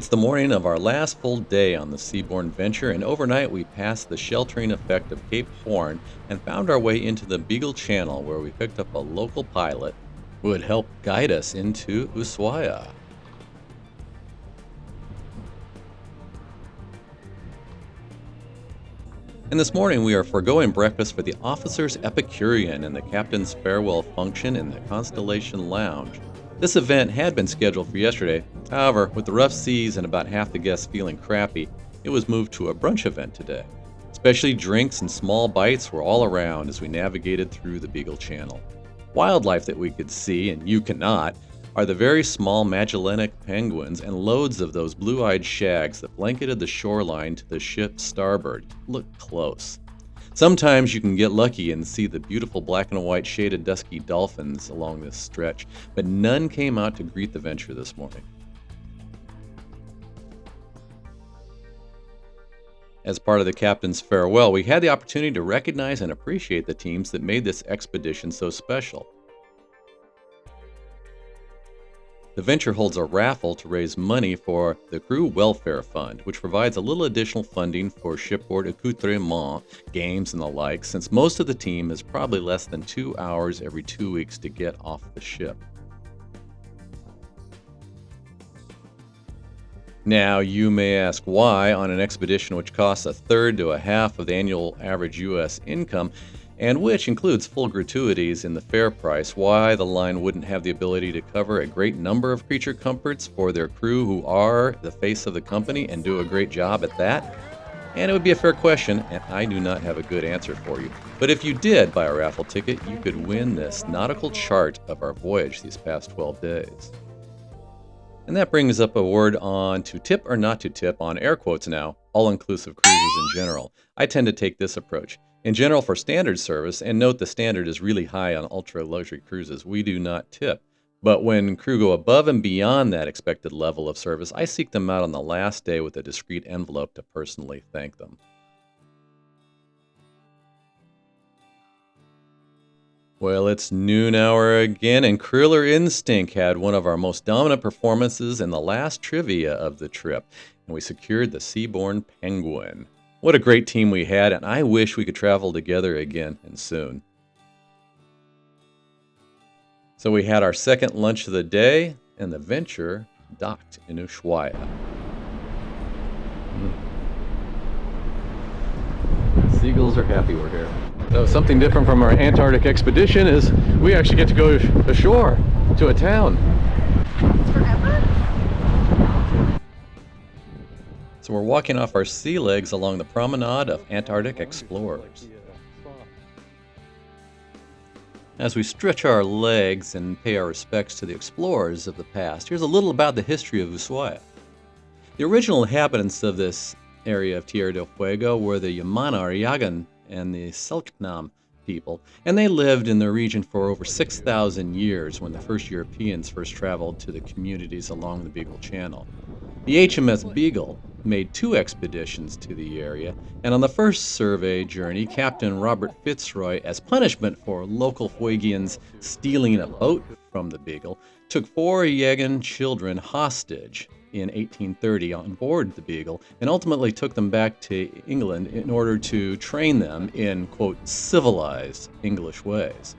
It's the morning of our last full day on the Seabourn venture, and overnight we passed the sheltering effect of Cape Horn and found our way into the Beagle Channel, where we picked up a local pilot who would help guide us into Ushuaia. And this morning we are foregoing breakfast for the officer's Epicurean and the captain's farewell function in the Constellation Lounge. This event had been scheduled for yesterday. However, with the rough seas and about half the guests feeling crappy, it was moved to a brunch event today. Especially drinks and small bites were all around as we navigated through the Beagle Channel. Wildlife that we could see, and you cannot, are the very small Magellanic penguins and loads of those blue-eyed shags that blanketed the shoreline to the ship's starboard. Look close. Sometimes you can get lucky and see the beautiful black and white shaded dusky dolphins along this stretch, but none came out to greet the venture this morning. As part of the captain's farewell, we had the opportunity to recognize and appreciate the teams that made this expedition so special. The venture holds a raffle to raise money for the Crew Welfare Fund, which provides a little additional funding for shipboard accoutrement, games, and the like, since most of the team is probably less than 2 hours every 2 weeks to get off the ship. Now, you may ask why, on an expedition which costs a third to a half of the annual average U.S. income, and which includes full gratuities in the fare price, why the line wouldn't have the ability to cover a great number of creature comforts for their crew who are the face of the company and do a great job at that? And it would be a fair question, and I do not have a good answer for you. But if you did buy a raffle ticket, you could win this nautical chart of our voyage these past 12 days. And that brings up a word on to tip or not to tip on air quotes now, all-inclusive cruises in general. I tend to take this approach. In general, for standard service, and note the standard is really high on ultra-luxury cruises, we do not tip. But when crew go above and beyond that expected level of service, I seek them out on the last day with a discreet envelope to personally thank them. Well, it's noon hour again, and Kriller Instinct had one of our most dominant performances in the last trivia of the trip, and we secured the Seabourn Penguin. What a great team we had, and I wish we could travel together again and soon. So we had our second lunch of the day, and the venture docked in Ushuaia. Seagulls are happy we're here. So something different from our Antarctic expedition is we actually get to go ashore to a town. It's forever? So we're walking off our sea legs along the promenade of Antarctic explorers. As we stretch our legs and pay our respects to the explorers of the past, here's a little about the history of Ushuaia. The original inhabitants of this area of Tierra del Fuego were the Yamana or Yagan and the Selknam people, and they lived in the region for over 6,000 years when the first Europeans first traveled to the communities along the Beagle Channel. The HMS Beagle made 2 expeditions to the area, and on the first survey journey, Captain Robert Fitzroy, as punishment for local Fuegians stealing a boat from the Beagle, took 4 Yagan children hostage in 1830 on board the Beagle, and ultimately took them back to England in order to train them in, quote, civilized English ways.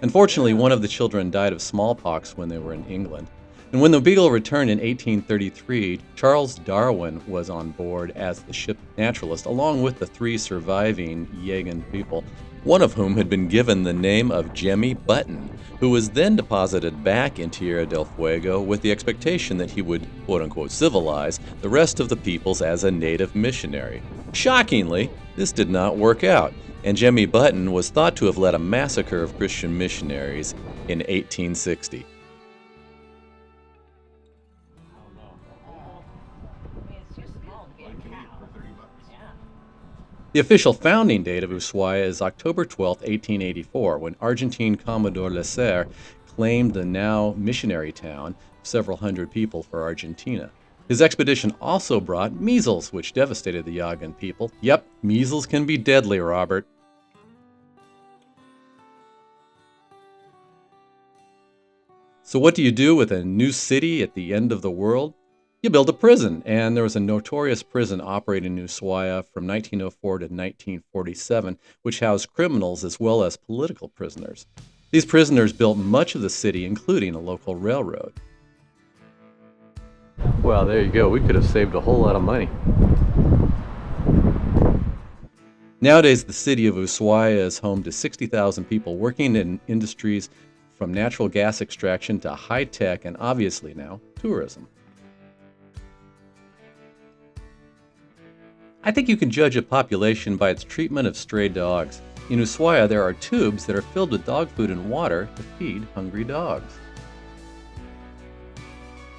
Unfortunately, one of the children died of smallpox when they were in England. And when the Beagle returned in 1833, Charles Darwin was on board as the ship naturalist, along with the 3 surviving Yagan people, one of whom had been given the name of Jemmy Button, who was then deposited back in Tierra del Fuego with the expectation that he would, quote-unquote, civilize the rest of the peoples as a native missionary. Shockingly, this did not work out, and Jemmy Button was thought to have led a massacre of Christian missionaries in 1860. The official founding date of Ushuaia is October 12, 1884, when Argentine Commodore Lesser claimed the now missionary town of several hundred people for Argentina. His expedition also brought measles, which devastated the Yagan people. Yep, measles can be deadly, Robert. So what do you do with a new city at the end of the world? You build a prison, and there was a notorious prison operating in Ushuaia from 1904 to 1947, which housed criminals as well as political prisoners. These prisoners built much of the city, including a local railroad. Well, there you go. We could have saved a whole lot of money. Nowadays, the city of Ushuaia is home to 60,000 people working in industries from natural gas extraction to high-tech and obviously now, tourism. I think you can judge a population by its treatment of stray dogs. In Ushuaia, there are tubes that are filled with dog food and water to feed hungry dogs.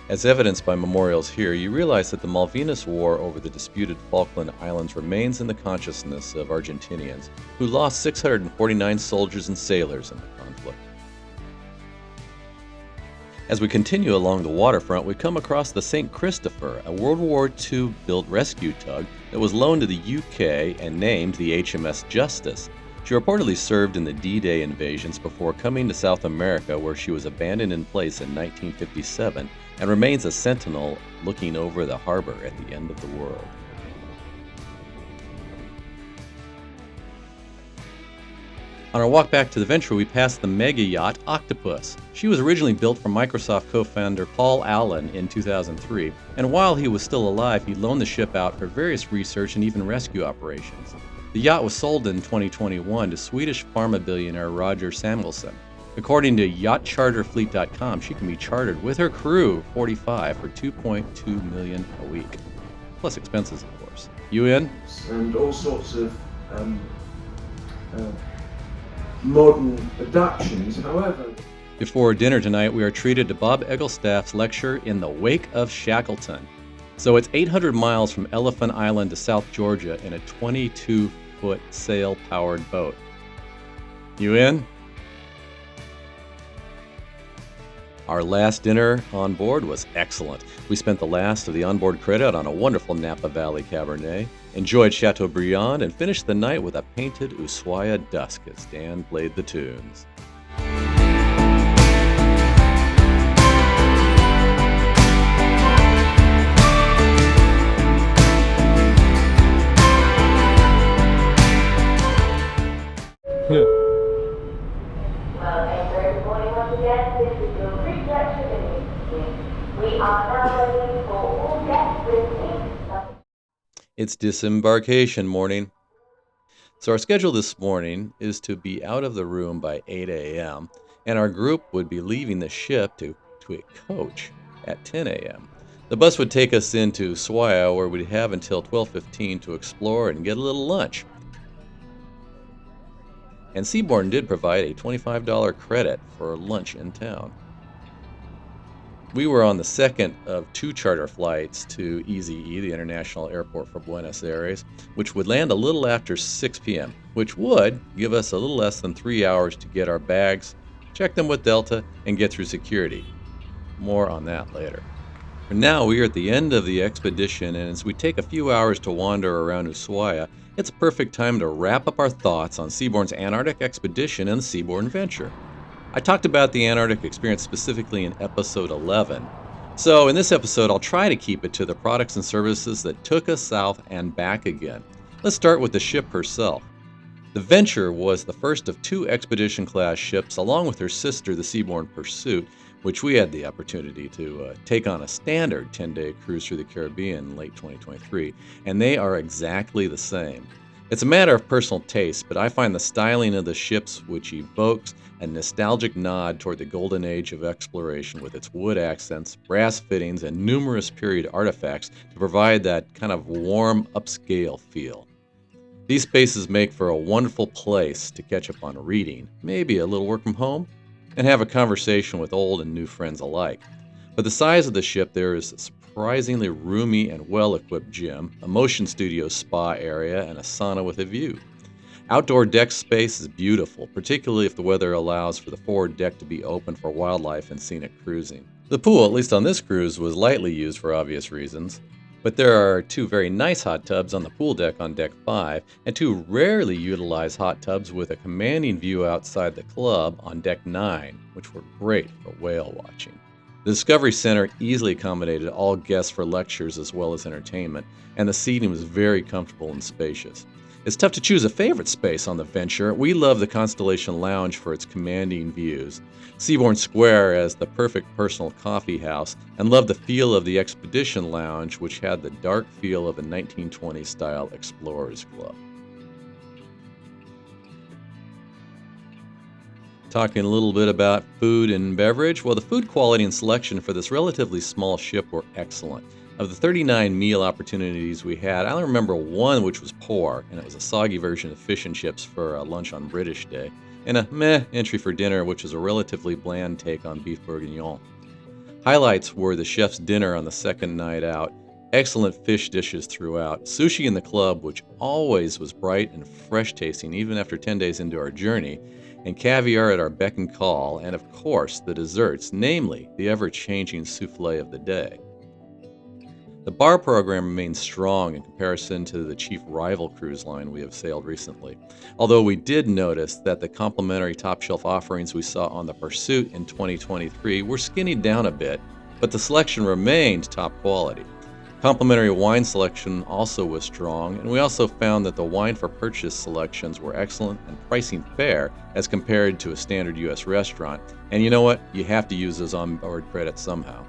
As evidenced by memorials here, you realize that the Malvinas War over the disputed Falkland Islands remains in the consciousness of Argentinians, who lost 649 soldiers and sailors in the conflict. As we continue along the waterfront, we come across the St. Christopher, a World War II built rescue tug that was loaned to the UK and named the HMS Justice. She reportedly served in the D-Day invasions before coming to South America, where she was abandoned in place in 1957 and remains a sentinel looking over the harbor at the end of the world. On our walk back to the Venture, we passed the mega yacht Octopus. She was originally built for Microsoft co-founder Paul Allen in 2003, and while he was still alive, he loaned the ship out for various research and even rescue operations. The yacht was sold in 2021 to Swedish pharma billionaire Roger Samuelsson. According to yachtcharterfleet.com, she can be chartered with her crew of 45 for $2.2 million a week, plus expenses, of course. You in? And all sorts of modern adaptations. However, before dinner tonight, we are treated to Bob Egglestaff's lecture In the Wake of Shackleton. So it's 800 miles from Elephant Island to South Georgia in a 22-foot sail-powered boat. You in? Our last dinner on board was excellent. We spent the last of the onboard credit on a wonderful Napa Valley Cabernet, enjoyed Chateaubriand, and finished the night with a painted Ushuaia dusk as Dan played the tunes. Good morning once again. This is your pre-lecture meeting. We are now waiting for all guests with It's disembarkation morning. So our schedule this morning is to be out of the room by 8 a.m., and our group would be leaving the ship to a coach at 10 a.m. The bus would take us into Ushuaia, where we'd have until 12:15 to explore and get a little lunch. And Seabourn did provide a $25 credit for lunch in town. We were on the second of two charter flights to EZE, the International Airport for Buenos Aires, which would land a little after 6 p.m., which would give us a little less than 3 hours to get our bags, check them with Delta, and get through security. More on that later. For now, we are at the end of the expedition, and as we take a few hours to wander around Ushuaia, it's a perfect time to wrap up our thoughts on Seabourn's Antarctic expedition and the Seabourn Venture. I talked about the Antarctic experience specifically in episode 11. So in this episode, I'll try to keep it to the products and services that took us south and back again. Let's start with the ship herself. The Venture was the first of two expedition-class ships, along with her sister, the Seabourn Pursuit, which we had the opportunity to take on a standard 10-day cruise through the Caribbean in late 2023, and they are exactly the same. It's a matter of personal taste, but I find the styling of the ships, which evokes a nostalgic nod toward the golden age of exploration with its wood accents, brass fittings, and numerous period artifacts to provide that kind of warm, upscale feel. These spaces make for a wonderful place to catch up on reading, maybe a little work from home, and have a conversation with old and new friends alike. For the size of the ship, there is a surprisingly roomy and well-equipped gym, a motion studio spa area, and a sauna with a view. Outdoor deck space is beautiful, particularly if the weather allows for the forward deck to be open for wildlife and scenic cruising. The pool, at least on this cruise, was lightly used for obvious reasons, but there are two very nice hot tubs on the pool deck on deck 5, and two rarely utilized hot tubs with a commanding view outside the club on deck 9, which were great for whale watching. The Discovery Center easily accommodated all guests for lectures as well as entertainment, and the seating was very comfortable and spacious. It's tough to choose a favorite space on the venture. We love the Constellation Lounge for its commanding views, Seabourn Square as the perfect personal coffee house, and love the feel of the Expedition Lounge, which had the dark feel of a 1920s-style explorers club. Talking a little bit about food and beverage. Well, the food quality and selection for this relatively small ship were excellent. Of the 39 meal opportunities we had, I only remember one which was poor, and it was a soggy version of fish and chips for lunch on British Day, and a meh entry for dinner, which was a relatively bland take on beef bourguignon. Highlights were the chef's dinner on the second night out, excellent fish dishes throughout, sushi in the club, which always was bright and fresh tasting even after 10 days into our journey, and caviar at our beck and call, and of course the desserts, namely the ever-changing souffle of the day. The bar program remains strong in comparison to the chief rival cruise line we have sailed recently, although we did notice that the complimentary top-shelf offerings we saw on the Pursuit in 2023 were skinnied down a bit, but the selection remained top quality. Complimentary wine selection also was strong, and we also found that the wine for purchase selections were excellent and pricing fair as compared to a standard U.S. restaurant. And you know what? You have to use those onboard credits somehow.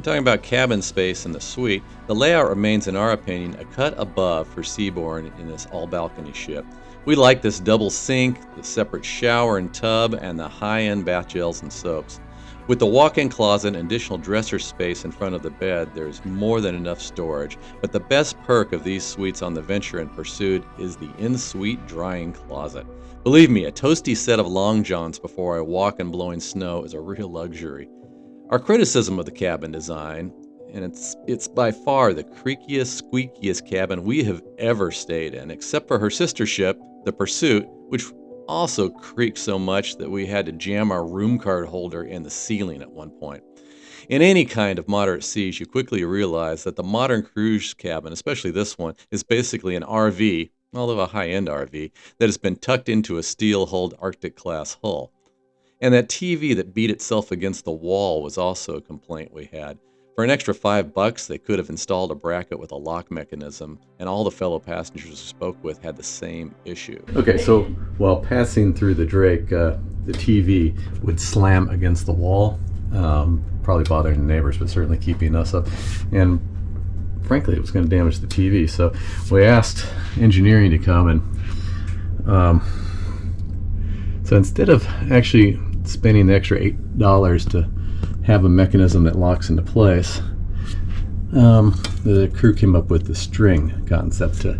Talking about cabin space in the suite, the layout remains, in our opinion, a cut above for Seabourn in this all-balcony ship. We like this double sink, the separate shower and tub, and the high-end bath gels and soaps. With the walk-in closet and additional dresser space in front of the bed, there's more than enough storage, but the best perk of these suites on the Venture and Pursuit is the in-suite drying closet. Believe me, a toasty set of long johns before I walk in blowing snow is a real luxury. Our criticism of the cabin design, and it's by far the creakiest, squeakiest cabin we have ever stayed in, except for her sister ship, the Pursuit, which also creaked so much that we had to jam our room card holder in the ceiling at one point. In any kind of moderate seas, you quickly realize that the modern cruise cabin, especially this one, is basically an RV, although a high-end RV, that has been tucked into a steel-hulled Arctic-class hull. And that TV that beat itself against the wall was also a complaint we had. For an extra $5, they could have installed a bracket with a lock mechanism, and all the fellow passengers we spoke with had the same issue. Okay, so while passing through the Drake, the TV would slam against the wall, probably bothering the neighbors, but certainly keeping us up. And frankly, it was going to damage the TV. So we asked engineering to come, and so instead of actually spending the extra $8 to have a mechanism that locks into place, the crew came up with the string concept to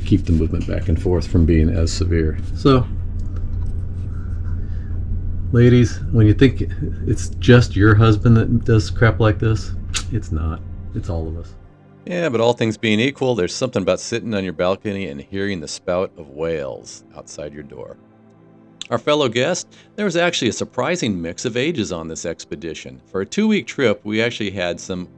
keep the movement back and forth from being as severe. So, ladies, when you think it's just your husband that does crap like this, it's not. It's all of us. Yeah, but all things being equal, there's something about sitting on your balcony and hearing the spout of whales outside your door. Our fellow guests, there was actually a surprising mix of ages on this expedition. For a 2-week trip, we actually had some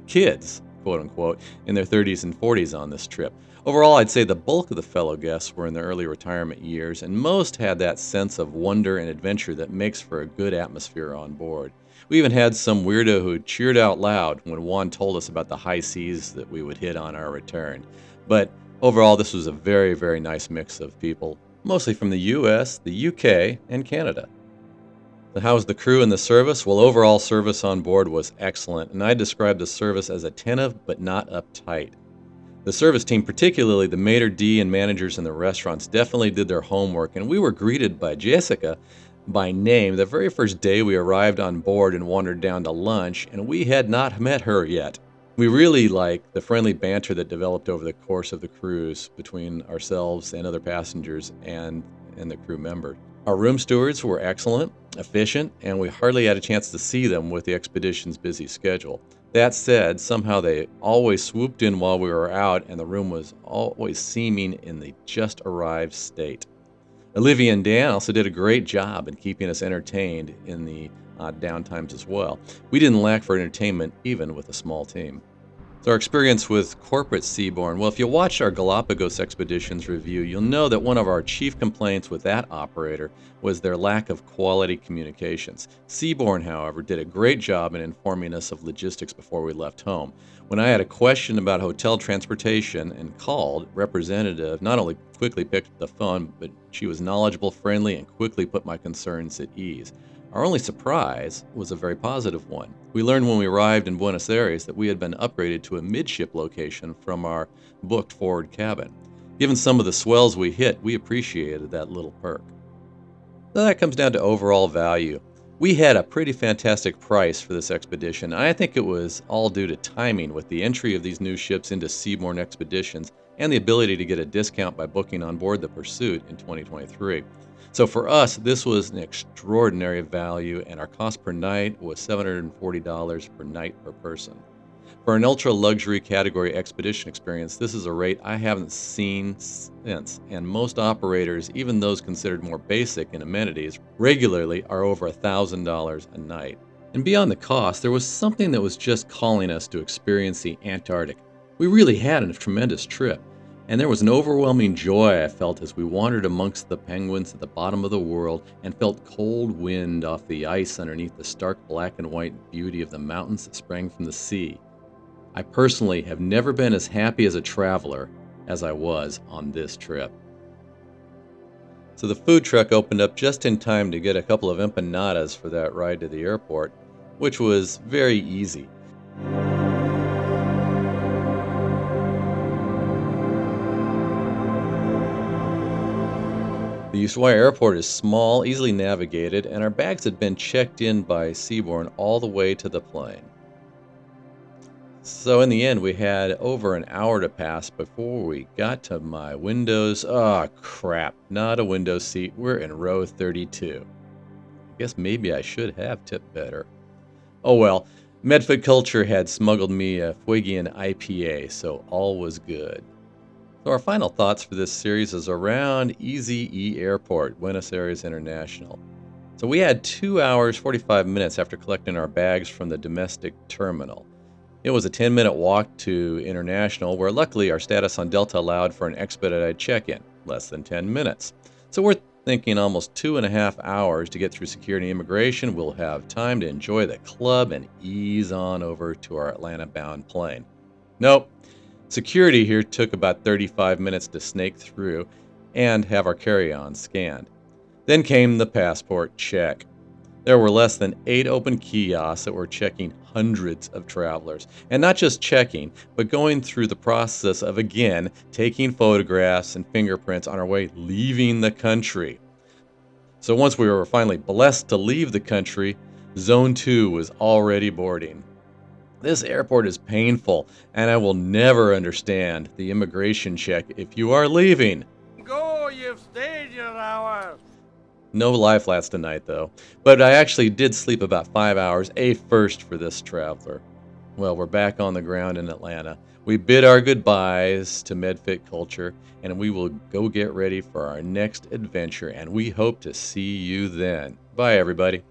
kids, quote unquote, in their 30s and 40s on this trip. Overall, I'd say the bulk of the fellow guests were in their early retirement years, and most had that sense of wonder and adventure that makes for a good atmosphere on board. We even had some weirdo who cheered out loud when Juan told us about the high seas that we would hit on our return. But overall, this was a very, very nice mix of people, mostly from the US, the UK, and Canada. So how was the crew and the service? Well, overall service on board was excellent, and I described the service as attentive but not uptight. The service team, particularly the maitre d' and managers in the restaurants, definitely did their homework, and we were greeted by Jessica by name the very first day we arrived on board and wandered down to lunch, and we had not met her yet. We really liked the friendly banter that developed over the course of the cruise between ourselves and other passengers and the crew member. Our room stewards were excellent, efficient, and we hardly had a chance to see them with the expedition's busy schedule. That said, somehow they always swooped in while we were out, and the room was always seeming in the just arrived state. Olivia and Dan also did a great job in keeping us entertained in the downtimes as well. We didn't lack for entertainment even with a small team. So our experience with corporate Seabourn, well, if you watch our Galapagos expeditions review, you'll know that one of our chief complaints with that operator was their lack of quality communications. Seabourn, however, did a great job in informing us of logistics before we left home. When I had a question about hotel transportation and called, representative not only quickly picked up the phone, but she was knowledgeable, friendly, and quickly put my concerns at ease. Our only surprise was a very positive one. We learned when we arrived in Buenos Aires that we had been upgraded to a midship location from our booked forward cabin. Given some of the swells we hit, we appreciated that little perk. So that comes down to overall value. We had a pretty fantastic price for this expedition, and I think it was all due to timing with the entry of these new ships into Seabourn expeditions and the ability to get a discount by booking on board the Pursuit in 2023. So for us, this was an extraordinary value, and our cost per night was $740 per night per person. For an ultra-luxury category expedition experience, this is a rate I haven't seen since, and most operators, even those considered more basic in amenities, regularly are over $1,000 a night. And beyond the cost, there was something that was just calling us to experience the Antarctic. We really had a tremendous trip. And there was an overwhelming joy I felt as we wandered amongst the penguins at the bottom of the world and felt cold wind off the ice underneath the stark black and white beauty of the mountains that sprang from the sea. I personally have never been as happy as a traveler as I was on this trip. So the food truck opened up just in time to get a couple of empanadas for that ride to the airport, which was very easy. The Ushuaia airport is small, easily navigated, and our bags had been checked in by Seabourn all the way to the plane. So in the end, we had over an hour to pass before we got to my windows. Oh, crap, not a window seat. We're in row 32. I guess maybe I should have tipped better. Oh well, Medford Culture had smuggled me a Fuegian IPA, so all was good. So our final thoughts for this series is around EZE Airport, Buenos Aires International. So we had 2 hours, 45 minutes after collecting our bags from the domestic terminal. It was a 10-minute walk to International, where luckily our status on Delta allowed for an expedited check-in, less than 10 minutes. So we're thinking almost 2.5 hours to get through security and immigration. We'll have time to enjoy the club and ease on over to our Atlanta-bound plane. Nope. Security here took about 35 minutes to snake through and have our carry-on scanned. Then came the passport check. There were less than 8 open kiosks that were checking hundreds of travelers. And not just checking, but going through the process of, again, taking photographs and fingerprints on our way leaving the country. So once we were finally blessed to leave the country, Zone 2 was already boarding. This airport is painful, and I will never understand the immigration check if you are leaving. Go, you've stayed your hours. No lie flats tonight, though. But I actually did sleep about 5 hours, a first for this traveler. Well, we're back on the ground in Atlanta. We bid our goodbyes to MedFit Culture, and we will go get ready for our next adventure, and we hope to see you then. Bye, everybody.